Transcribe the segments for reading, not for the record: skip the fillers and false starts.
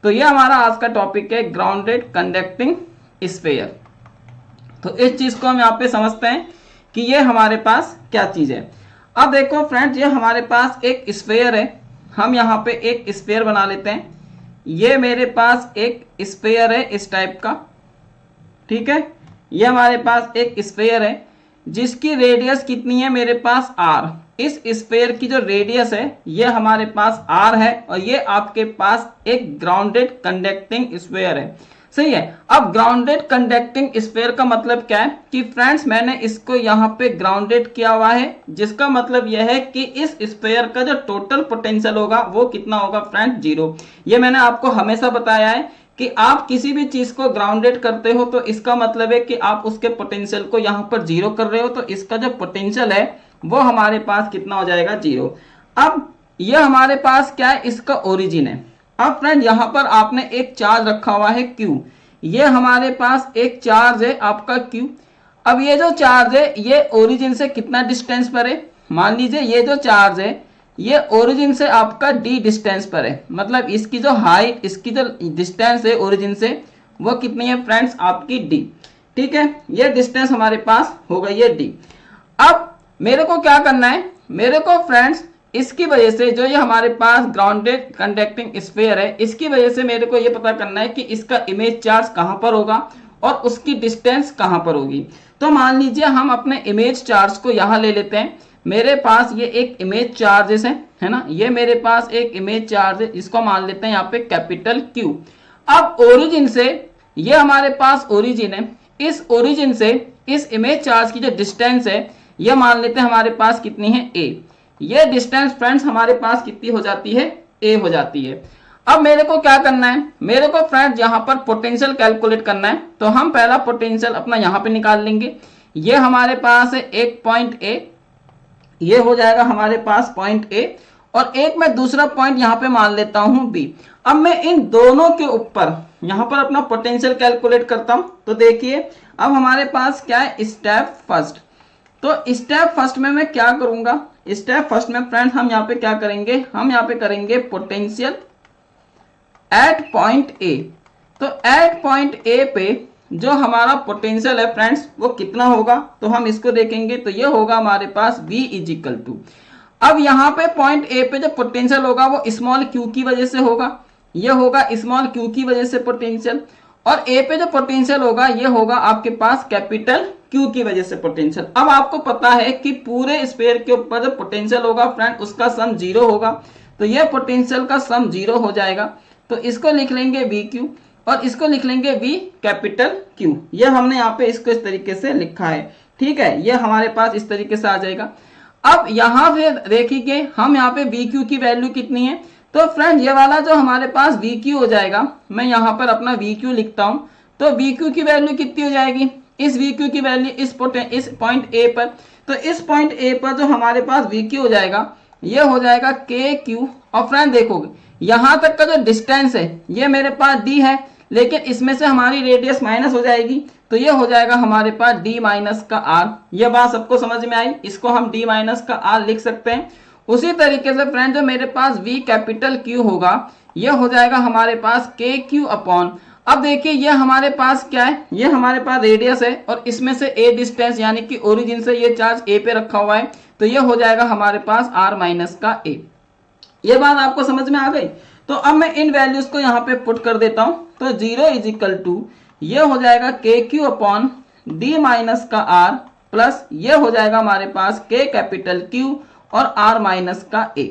तो ये हमारा आज का टॉपिक है ग्राउंडेड कंडक्टिंग स्फीयर। तो इस चीज को हम यहाँ पे समझते हैं कि ये हमारे पास क्या चीज है। अब देखो फ्रेंड्स, ये हमारे पास एक स्फीयर है। हम यहाँ पे एक स्फीयर बना लेते हैं। ये मेरे पास एक स्फीयर है इस टाइप का, ठीक है। ये हमारे पास एक स्फीयर है जिसकी रेडियस कितनी है मेरे पास r। इस स्फीयर की जो रेडियस है ये हमारे पास r है और ये आपके पास एक ग्राउंडेड कंडक्टिंग स्फीयर है, सही है। अब ग्राउंडेड कंडक्टिंग स्फीयर का मतलब क्या है कि फ्रेंड्स मैंने इसको यहाँ पे ग्राउंडेड किया हुआ है, जिसका मतलब यह है कि इस स्फीयर का जो टोटल पोटेंशियल होगा वो कितना होगा फ्रेंड्स, 0। ये मैंने आपको हमेशा बताया है कि आप किसी भी चीज को ग्राउंडेड करते हो तो इसका मतलब है कि आप उसके पोटेंशियल को यहाँ पर 0 कर रहे हो, तो इसका जो पोटेंशियल है वो हमारे पास कितना हो जाएगा, 0। अब ये हमारे पास क्या है, इसका ओरिजिन है। अब फ्रेंड यहाँ पर आपने एक चार्ज रखा हुआ है Q, ये हमारे पास एक चार्ज है आपका Q। अब ये जो चार्ज है ये ओरिजिन से कितना डिस्टेंस पर है, मान लीजिए ये जो चार्ज है ये ओरिजिन से आपका d डिस्टेंस पर है, मतलब इसकी जो हाइट, इसकी जो डिस्टेंस है ओरिजिन से वो कितनी है फ्रेंड्स, आपकी d, ठीक है। ये डिस्टेंस हमारे पास होगा ये d। अब मेरे को क्या करना है, मेरे को फ्रेंड्स इसकी वजह से जो ये हमारे पास ग्राउंडेड कंडक्टिंग स्फीयर है, इसकी वजह से मेरे को ये पता करना है कि इसका इमेज चार्ज कहां पर होगा और उसकी डिस्टेंस कहां पर होगी। तो मान लीजिए हम अपने इमेज चार्ज को यहां ले लेते हैं। मेरे पास ये एक इमेज चार्जेस है ना, ये मेरे पास एक इमेज चार्ज है, इसको मान लेते हैं यहाँ पे कैपिटल Q। अब ओरिजिन से ये हमारे पास ओरिजिन है, इस ओरिजिन से इस इमेज चार्ज की जो डिस्टेंस है ये मान लेते हैं हमारे पास कितनी है, a। ये डिस्टेंस फ्रेंड्स हमारे पास कितनी हो जाती है, a हो जाती है। अब मेरे को क्या करना है, मेरे को फ्रेंड्स यहाँ पर पोटेंशियल कैलकुलेट करना है। तो हम पहला पोटेंशियल अपना यहाँ पे निकाल लेंगे। ये हमारे पास है एक पॉइंट A, ये हो जाएगा हमारे पास पॉइंट A, और एक मैं दूसरा पॉइंट यहाँ पे मान लेता हूँ B। अब मैं इन दोनों के ऊपर यहाँ पर अपना पोटेंशियल कैलकुलेट करता हूँ। तो देखिए अब हमारे पास क्या है, स्टेप फर्स्ट। तो स्टेप फर्स्ट में मैं क्या करूंगा, स्टेप फर्स्ट में फ्रेंड्स हम यहाँ पे क्या करेंगे, हम यहाँ पे करेंगे पोटेंशियल एट पॉइंट ए। तो एट पॉइंट ए पे जो हमारा पोटेंशियल है फ्रेंड्स वो कितना होगा, तो हम इसको देखेंगे। तो ये होगा हमारे पास V इज इक्वल टू, अब यहाँ पे पॉइंट ए पे जो पोटेंशियल होगा वो स्मॉल q की वजह से होगा, ये होगा स्मॉल q की वजह से पोटेंशियल, और ए पे जो पोटेंशियल होगा ये होगा आपके पास कैपिटल Q की वजह से पोटेंशियल। अब आपको पता है कि पूरे स्फीयर के ऊपर जो पोटेंशियल होगा फ्रेंड उसका सम 0 होगा, तो ये पोटेंशियल का सम 0 हो जाएगा। तो इसको लिख लेंगे VQ और इसको लिख लेंगे V कैपिटल Q। ये हमने यहाँ पे इसको इस तरीके से लिखा है, ठीक है। ये हमारे पास इस तरीके से आ जाएगा। अब यहाँ पे देखिए हम यहाँ पे VQ की वैल्यू कितनी है, तो फ्रेंड ये वाला जो हमारे पास VQ हो जाएगा, मैं यहाँ पर अपना VQ लिखता हूँ। तो VQ की वैल्यू कितनी हो जाएगी, इस VQ की वैल्यू इस पॉइंट A पर, तो इस पॉइंट A पर जो हमारे पास VQ हो जाएगा ये हो जाएगा KQ। और फ्रेंड देखोगे यहाँ तक का जो डिस्टेंस है ये मेरे पास D है, लेकिन इसमें से हमारी रेडियस माइनस हो जाएगी, तो ये हो जाएगा हमारे पास D माइनस का R। ये बात सबको समझ में आई, इसको हम D माइनस का R लिख सकते हैं। उसी तरीके से फ्रेंड जो मेरे पास V कैपिटल Q होगा ये हो जाएगा हमारे पास KQ अपॉन, अब देखिए ये हमारे पास क्या है, ये हमारे पास रेडियस है और इसमें से a डिस्टेंस यानी कि ओरिजिन से ये चार्ज a पे रखा हुआ है, तो ये हो जाएगा हमारे पास r माइनस का a। ये बात आपको समझ में आ गई। तो अब मैं इन वैल्यूज को यहाँ पे पुट कर देता हूँ। तो 0 इज इक्वल टू ये हो जाएगा KQ अपॉन D माइनस का R प्लस ये हो जाएगा हमारे पास K कैपिटल Q और R माइनस का A।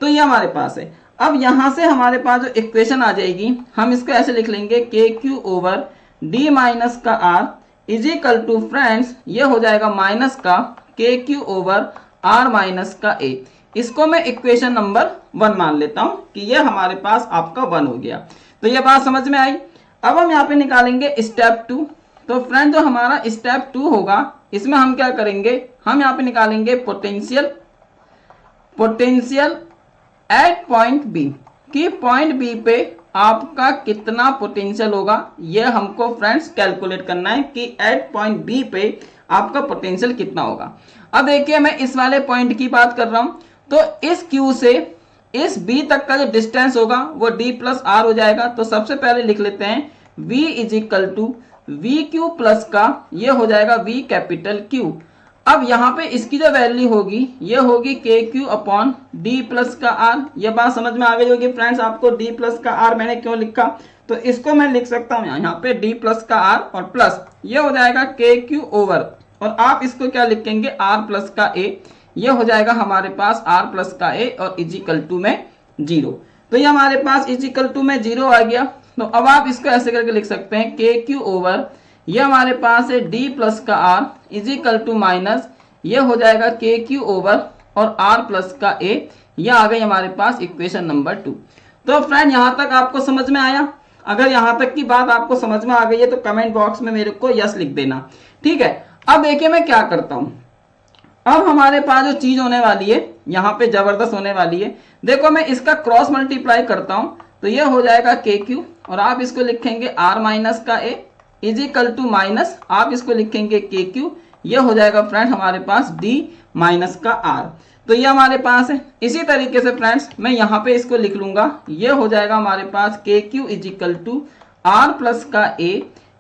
तो ये हमारे पास है। अब यहां से हमारे पास जो इक्वेशन आ जाएगी हम इसको ऐसे लिख लेंगे KQ ओवर D माइनस का R is equal to friends ये हो जाएगा माइनस का KQ ओवर R माइनस का A। इसको मैं इक्वेशन नंबर 1 मान लेता हूं कि ये हमारे पास आपका 1 हो गया। तो ये बात समझ में आई। अब हम यहाँ पे निकालेंगे स्टेप 2। तो फ्रेंड जो हमारा स्टेप 2 होगा इसमें हम क्या करेंगे, हम यहाँ पे निकालेंगे पोटेंशियल एट पॉइंट बी, कि पॉइंट बी पे आपका कितना पोटेंशियल होगा, ये हमको फ्रेंड्स कैलकुलेट करना है कि एट पॉइंट बी पे आपका पोटेंशियल कितना होगा। अब देखिए मैं इस वाले पॉइंट की बात कर रहा हूं, तो इस Q से इस b तक का जो डिस्टेंस होगा वो d प्लस आर हो जाएगा। तो सबसे पहले लिख लेते हैं v is equal to V Q plus का ये हो जाएगा v कैपिटल Q। अब यहाँ पे इसकी जो वैल्यू होगी ये होगी के क्यू अपॉन डी प्लस का आर। ये बात समझ में आ गई होगी फ्रेंड्स आपको, डी प्लस का आर मैंने क्यों लिखा, तो इसको मैं लिख सकता हूँ यहाँ पे डी प्लस का आर और प्लस ये हो जाएगा के क्यू ओवर, और आप इसको क्या लिखेंगे आर प्लस का ए, ये हो जाएगा हमारे पास आर प्लस का ए और इजिकल टू में 0। तो ये हमारे पास इजिकल टू में 0 आ गया। तो अब आप इसको ऐसे करके लिख सकते हैं के क्यू ओवर ये हमारे पास है डी प्लस का आर इजिकल टू माइनस ये हो जाएगा के क्यू ओवर और आर प्लस का ए। ये आ गई हमारे पास इक्वेशन नंबर 2। तो फ्रेंड यहाँ तक आपको समझ में आया? अगर यहाँ तक की बात आपको समझ में आ गई है तो कमेंट बॉक्स में मेरे को यस लिख देना, ठीक है। अब देखिए मैं क्या करता हूँ, अब हमारे पास जो चीज होने वाली है यहाँ पे जबरदस्त होने वाली है। देखो मैं इसका क्रॉस मल्टीप्लाई करता हूँ तो ये हो जाएगा के क्यू और आप इसको लिखेंगे आर माइनस का ए इजिकल टू माइनस आप इसको लिखेंगे के क्यू, ये हो जाएगा फ्रेंड हमारे पास डी माइनस का आर। तो ये हमारे पास है। इसी तरीके से फ्रेंड्स मैं यहाँ पे इसको लिख लूंगा, ये हो जाएगा हमारे पास K Q is equal to R plus का ए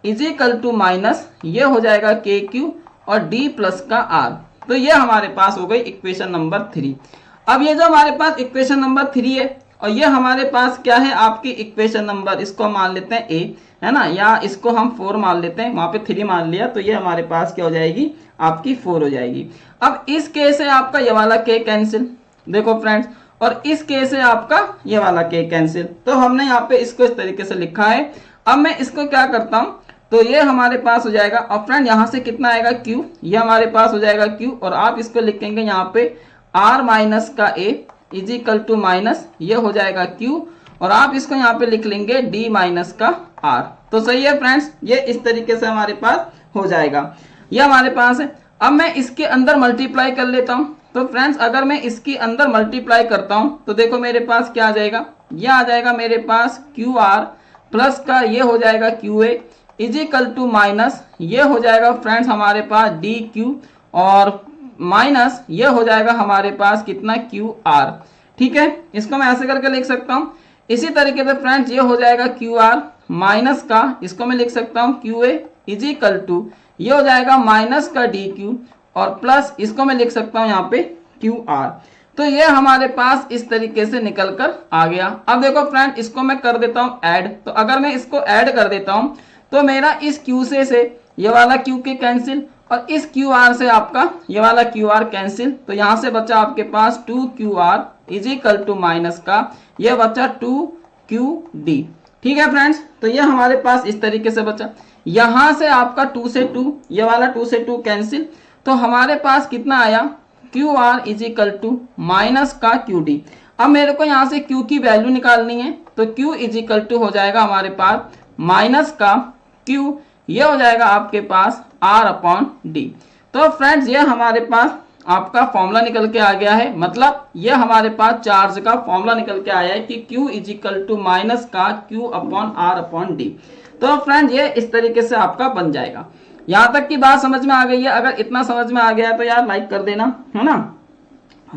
इजिकल टू माइनस ये हो जाएगा के क्यू और डी प्लस का आर। तो ये हमारे पास हो गई इक्वेशन नंबर 3। अब ये जो हमारे पास इक्वेशन नंबर 3 है और ये हमारे पास क्या है आपकी इक्वेशन नंबर, इसको मान लेते हैं ए है ना, या इसको हम 4 मान लेते हैं, वहां पे 3 मान लिया तो ये हमारे पास क्या हो जाएगी आपकी 4 हो जाएगी। अब इस केस से आपका ये वाला के कैंसिल, देखो फ्रेंड्स, और इस केस से आपका ये वाला के कैंसिल। तो हमने यहाँ पे इसको इस तरीके से लिखा है। अब मैं इसको क्या करता हूँ तो ये हमारे पास हो जाएगा, और फ्रेंड यहाँ से कितना आएगा क्यू, ये हमारे पास हो जाएगा क्यू और आप इसको लिखेंगे यहाँ पे आर माइनस का ए इजिकल टू माइनस ये हो जाएगा क्यू और आप इसको यहाँ पे लिख लेंगे डी माइनस का आर। तो सही है फ्रेंड्स, ये इस तरीके से हमारे पास हो जाएगा, ये हमारे पास है। अब मैं इसके अंदर मल्टीप्लाई कर लेता हूँ। तो फ्रेंड्स अगर मैं इसके अंदर मल्टीप्लाई करता हूँ तो देखो मेरे पास क्या आ जाएगा, ये आ जाएगा मेरे पास क्यू आर प्लस का ये हो जाएगा Q A is equal to minus ये हो जाएगा फ्रेंड्स हमारे पास डी क्यू और माइनस ये हो जाएगा हमारे पास कितना क्यू आर, ठीक है। इसको मैं ऐसे करके लिख सकता हूँ। इसी तरीके से फ्रेंड्स ये हो जाएगा क्यू आर माइनस का, इसको मैं लिख सकता हूँ क्यू ए इजिकल टू ये हो जाएगा माइनस का डी क्यू और प्लस इसको मैं लिख सकता हूँ यहाँ पे क्यू आर। तो ये हमारे पास इस तरीके से निकल कर आ गया। अब देखो फ्रेंड इसको मैं कर देता हूँ ऐड। तो अगर मैं इसको ऐड कर देता हूँ तो मेरा इस क्यू से ये वाला क्यू के कैंसिल और इस क्यू आर से आपका ये वाला क्यू आर कैंसिल। तो यहाँ से बचा आपके पास 2 Q R is equal to minus का ये बचा 2 क्यू डी, ठीक है फ्रेंड्स। तो ये हमारे पास इस तरीके से बचा। यहाँ से आपका 2 से 2 ये वाला 2 से 2 कैंसिल। तो हमारे पास कितना आया Q R is equal to minus का क्यू डी। अब मेरे को यहाँ से क्यू की वैल्यू निकालनी है तो क्यू इजिकल टू हो जाएगा हमारे पास माइनस का क्यू ये हो जाएगा आपके पास आर अपॉन डी। तो फ्रेंड्स ये हमारे पास आपका फॉर्मूला निकल के आ गया है, मतलब ये हमारे पास चार्ज का फॉर्मूला निकल के आया है कि क्यू इजिकल टू माइनस का Q upon R upon D. तो फ्रेंड्स ये इस तरीके से आपका बन जाएगा। यहाँ तक की बात समझ में आ गई है? अगर इतना समझ में आ गया है तो यार लाइक कर देना, है ना।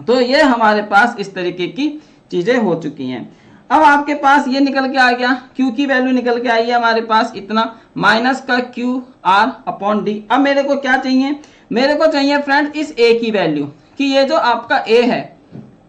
तो ये हमारे पास इस तरीके की चीजें हो चुकी हैं। अब आपके पास ये निकल के आ गया, क्यू की वैल्यू निकल के आई है हमारे पास इतना माइनस का क्यू आर अपॉन डी। अब मेरे को क्या चाहिए, मेरे को चाहिए फ्रेंड इस ए की वैल्यू कि ये जो आपका ए है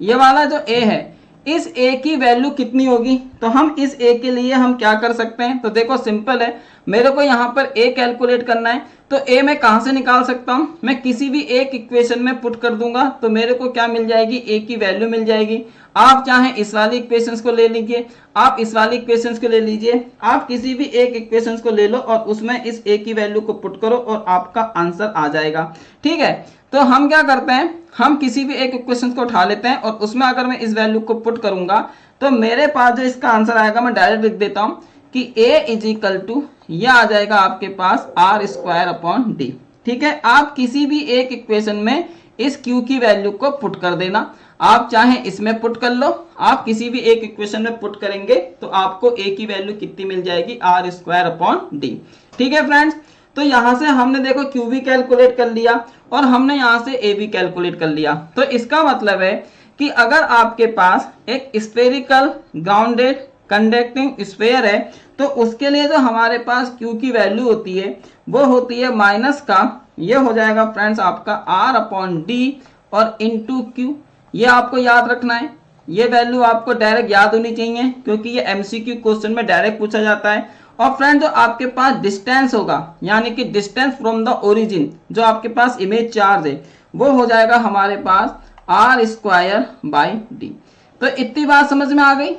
ये वाला जो ए है इस ए की वैल्यू कितनी होगी। तो हम इस ए के लिए हम क्या कर सकते हैं, तो देखो सिंपल है, मेरे को यहाँ पर ए कैलकुलेट करना है। तो ए मैं कहाँ से निकाल सकता हूँ, मैं किसी भी एक इक्वेशन में पुट कर दूंगा तो मेरे को क्या मिल जाएगी, ए की वैल्यू मिल जाएगी। आप चाहे इस वाली इक्वेशंस को ले लीजिए, आप इस वाली इक्वेशंस को ले लीजिए, आप किसी भी एक इक्वेशंस को ले लो और उसमें इस ए की वैल्यू को पुट करो और आपका आंसर आ जाएगा, ठीक है। तो हम क्या करते हैं, हम किसी भी एक इक्वेशन को उठा लेते हैं और उसमें अगर मैं इस वैल्यू को पुट करूंगा तो मेरे पास जो इसका आंसर आएगा मैं डायरेक्ट लिख देता हूं कि a इजिकल टू यह आ जाएगा आपके पास आर स्क्वायर अपॉन डी, ठीक है। आप किसी भी एक इक्वेशन में इस q की वैल्यू को पुट कर देना, आप चाहे इसमें पुट कर लो, आप किसी भी एक इक्वेशन में पुट करेंगे तो आपको a की वैल्यू कितनी मिल जाएगी, आर स्क्वायर अपॉन डी, ठीक है फ्रेंड्स। तो यहां से हमने देखो q भी कैलकुलेट कर लिया और हमने यहां से a भी कैलकुलेट कर लिया। तो इसका मतलब है कि अगर आपके पास एक स्फेरिकल ग्राउंडेड कंडक्टिंग स्फेयर है तो उसके लिए जो हमारे पास Q की वैल्यू होती है वो होती है माइनस का, ये हो जाएगा फ्रेंड्स आपका R/d और इंटू Q। ये आपको याद रखना है, ये वैल्यू आपको डायरेक्ट याद होनी चाहिए क्योंकि ये MCQ क्वेश्चन में डायरेक्ट पूछा जाता है। और फ्रेंड जो आपके पास डिस्टेंस होगा यानी कि डिस्टेंस फ्रॉम द ओरिजिन, जो आपके पास इमेज चार्ज है वो हो जाएगा हमारे पास R²/d। तो इतनी बात समझ में आ गई,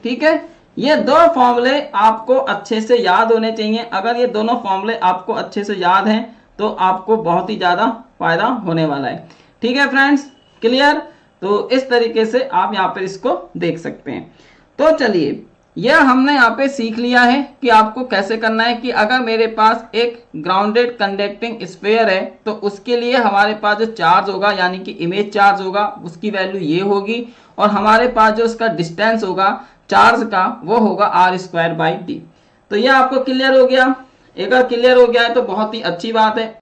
ठीक है। ये दो फॉर्मूले आपको अच्छे से याद होने चाहिए। अगर ये दोनों फॉर्मूले आपको अच्छे से याद हैं तो आपको बहुत ही ज़्यादा फायदा होने वाला है, ठीक है फ्रेंड्स, क्लियर। तो इस तरीके से आप यहाँ पर इसको देख सकते हैं। तो चलिए, यह हमने यहाँ पे सीख लिया है कि आपको कैसे करना है कि अगर मेरे पास एक ग्राउंडेड कंडक्टिंग स्फीयर है तो उसके लिए हमारे पास जो चार्ज होगा यानी कि इमेज चार्ज होगा उसकी वैल्यू ये होगी, और हमारे पास जो उसका डिस्टेंस होगा चार्ज का वो होगा R²/d। तो यह आपको क्लियर हो गया। अगर क्लियर हो गया है तो बहुत ही अच्छी बात है।